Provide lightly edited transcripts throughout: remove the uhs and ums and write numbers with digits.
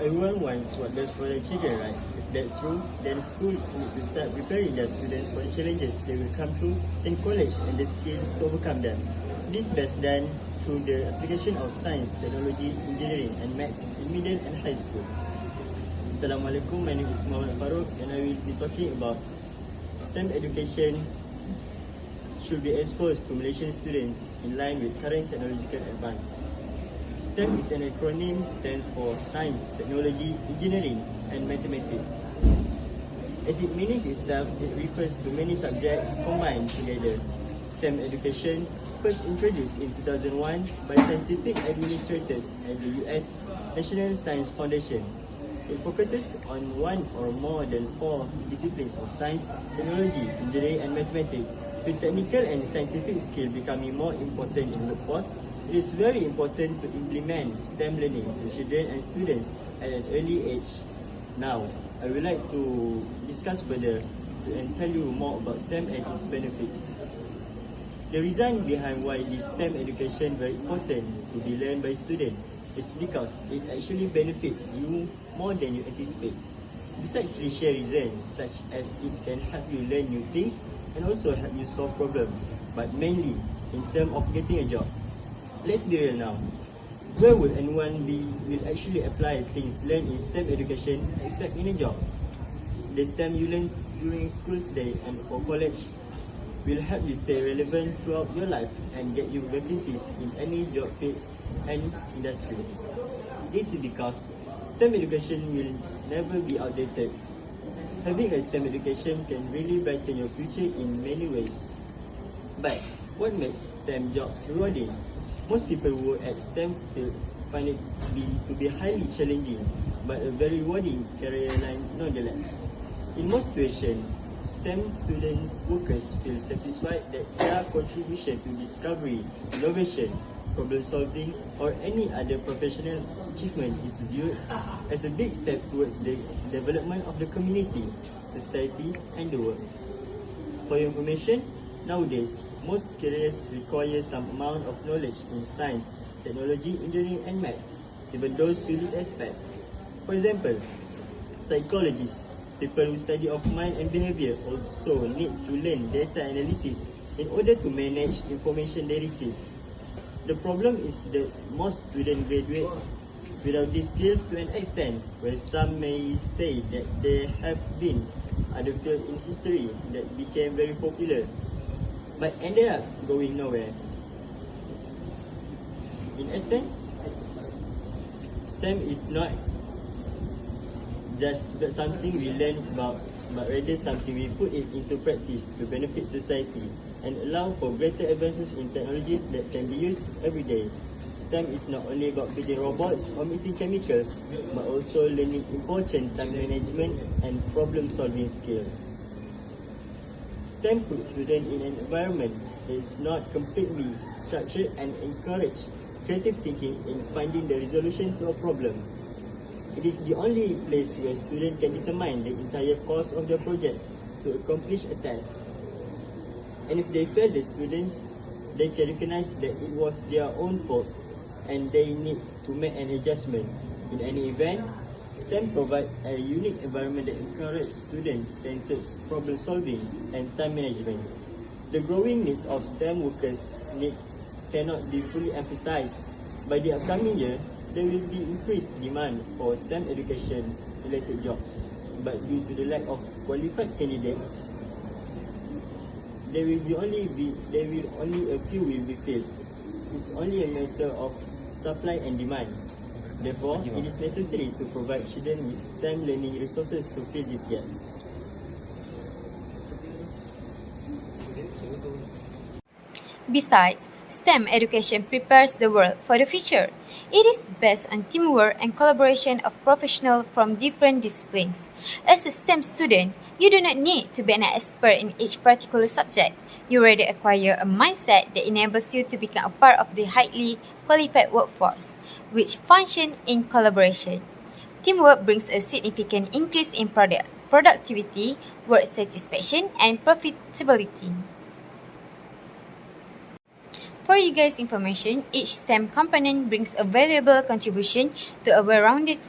Everyone wants what best for their children, right? If that's true, then schools need to start preparing their students for the challenges they will come through in college and the skills to overcome them. This best done through the application of science, technology, engineering and maths in middle and high school. Assalamualaikum, my name is Muhammad Farouk and I will be talking about STEM education should be exposed to Malaysian students in line with current technological advance. STEM is an acronym, stands for Science, Technology, Engineering and Mathematics. As it means itself, it refers to many subjects combined together. STEM education first introduced in 2001 by scientific administrators at the US National Science Foundation. It focuses on one or more than 4 disciplines of science, technology, engineering and mathematics. With technical and scientific skill becoming more important in the workforce, it is very important to implement STEM learning to children and students at an early age. Now, I would like to discuss further and tell you more about STEM and its benefits. The reason behind why this STEM education is very important to be learned by students is because it actually benefits you more than you anticipate. Besides cliche reasons such as it can help you learn new things and also help you solve problems, but mainly in terms of getting a job. Let's be real now. Where would anyone will actually apply things learned in STEM education except in a job? The STEM you learn during school day and or college will help you stay relevant throughout your life and get you vacancies in any job field and industry. This is because STEM education will never be outdated. Having a STEM education can really brighten your future in many ways. But what makes STEM jobs rewarding? Most people who work at STEM field find it to be highly challenging, but a very rewarding career line nonetheless. In most situations, STEM student workers feel satisfied that their contribution to discovery, innovation, problem solving or any other professional achievement is viewed as a big step towards the development of the community, society and the world. For your information, nowadays, most careers require some amount of knowledge in science, technology, engineering and maths, even those with this aspect. For example, psychologists, people who study of mind and behavior also need to learn data analysis in order to manage information they receive. The problem is that most students graduate without these skills to an extent where some may say that there have been other fields in history that became very popular but ended up going nowhere. In essence, STEM is not just something we learn about, but rather something we put it into practice to benefit society and allow for greater advances in technologies that can be used every day. STEM is not only about building robots or mixing chemicals, but also learning important time management and problem-solving skills. STEM puts students in an environment that is not completely structured and encourage creative thinking in finding the resolution to a problem. It is the only place where students can determine the entire course of their project to accomplish a task. And if they fail the students, they can recognize that it was their own fault and they need to make an adjustment. In any event, STEM provides a unique environment that encourages student-centered problem solving and time management. The growing needs of STEM workers cannot be fully emphasized. By the upcoming year, there will be increased demand for STEM education-related jobs, but due to the lack of qualified candidates, there will only a few will be filled. It's only a matter of supply and demand. Therefore, it is necessary to provide children with STEM learning resources to fill these gaps. Besides, STEM education prepares the world for the future. It is based on teamwork and collaboration of professionals from different disciplines. As a STEM student, you do not need to be an expert in each particular subject. You already acquire a mindset that enables you to become a part of the highly qualified workforce, which function in collaboration. Teamwork brings a significant increase in productivity, work satisfaction, and profitability. For you guys' information, each STEM component brings a valuable contribution to a well-rounded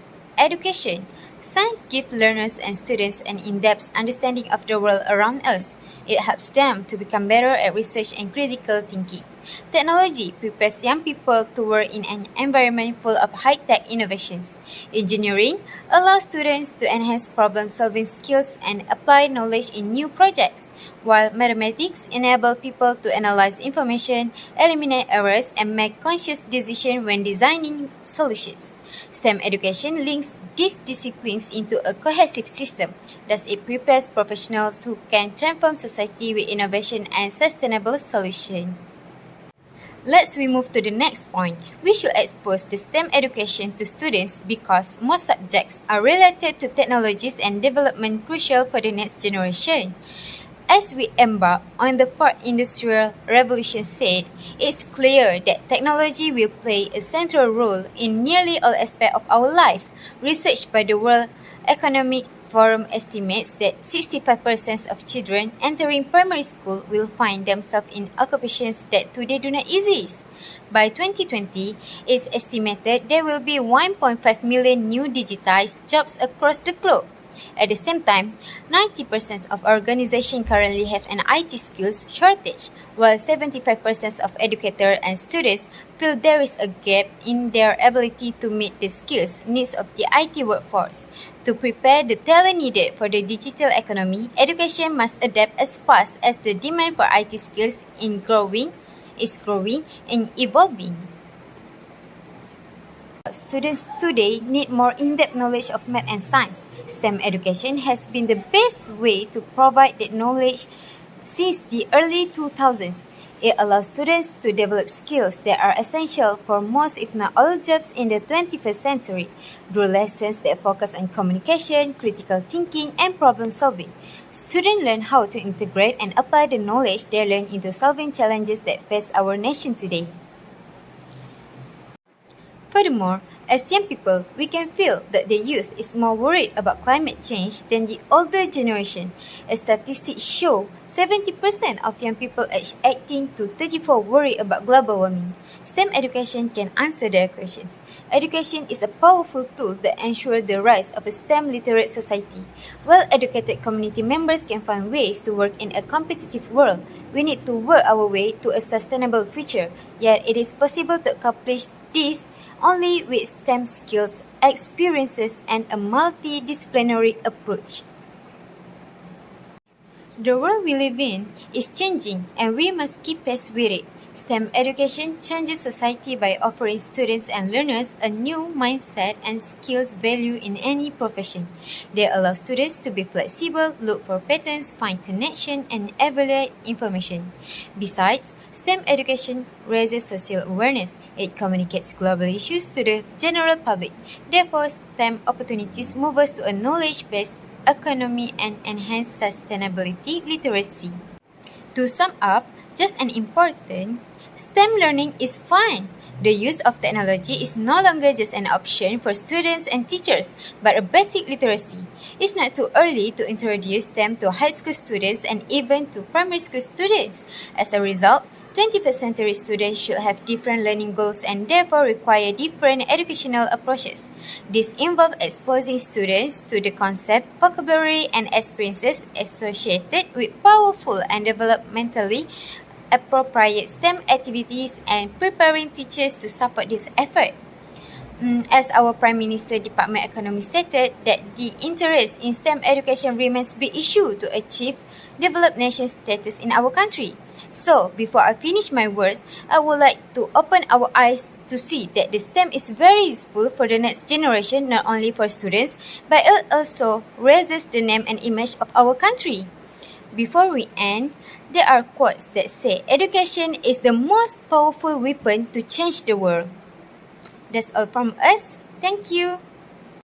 education. Science gives learners and students an in-depth understanding of the world around us. It helps them to become better at research and critical thinking. Technology prepares young people to work in an environment full of high-tech innovations. Engineering allows students to enhance problem-solving skills and apply knowledge in new projects, while mathematics enable people to analyze information, eliminate errors, and make conscious decisions when designing solutions. STEM education links these disciplines into a cohesive system. Thus, it prepares professionals who can transform society with innovation and sustainable solutions. Let's move to the next point. We should expose the STEM education to students because most subjects are related to technologies and development crucial for the next generation. As we embark on the fourth industrial revolution said, it's clear that technology will play a central role in nearly all aspects of our life. Research by the World Economic Forum estimates that 65% of children entering primary school will find themselves in occupations that today do not exist. By 2020, it's estimated there will be 1.5 million new digitized jobs across the globe. At the same time, 90% of organizations currently have an IT skills shortage, while 75% of educators and students feel there is a gap in their ability to meet the skills needs of the IT workforce. To prepare the talent needed for the digital economy, education must adapt as fast as the demand for IT skills is growing and evolving. Students today need more in-depth knowledge of math and science. STEM education has been the best way to provide that knowledge since the early 2000s. It allows students to develop skills that are essential for most, if not all, jobs in the 21st century, through lessons that focus on communication, critical thinking, and problem solving. Students learn how to integrate and apply the knowledge they learn into solving challenges that face our nation today. Furthermore, as young people, we can feel that the youth is more worried about climate change than the older generation. As statistics show, 70% of young people aged 18 to 34 worry about global warming. STEM education can answer their questions. Education is a powerful tool that ensures the rise of a STEM literate society. Well-educated community members can find ways to work in a competitive world. We need to work our way to a sustainable future, yet it is possible to accomplish this only with STEM skills, experiences, and a multidisciplinary approach. The world we live in is changing, and we must keep pace with it. STEM education changes society by offering students and learners a new mindset and skills value in any profession. They allow students to be flexible, look for patterns, find connection, and evaluate information. Besides, STEM education raises social awareness. It communicates global issues to the general public. Therefore, STEM opportunities move us to a knowledge-based economy and enhance sustainability literacy. To sum up, just as important, STEM learning is fun. The use of technology is no longer just an option for students and teachers, but a basic literacy. It's not too early to introduce STEM to high school students and even to primary school students. As a result, 21st century students should have different learning goals and therefore require different educational approaches. This involves exposing students to the concept, vocabulary, and experiences associated with powerful and developmentally appropriate STEM activities and preparing teachers to support this effort. As our Prime Minister Department Economy stated, that the interest in STEM education remains a big issue to achieve developed nation status in our country. So, before I finish my words, I would like to open our eyes to see that the STEM is very useful for the next generation, not only for students, but it also raises the name and image of our country. Before we end, there are quotes that say, education is the most powerful weapon to change the world. That's all from us. Thank you.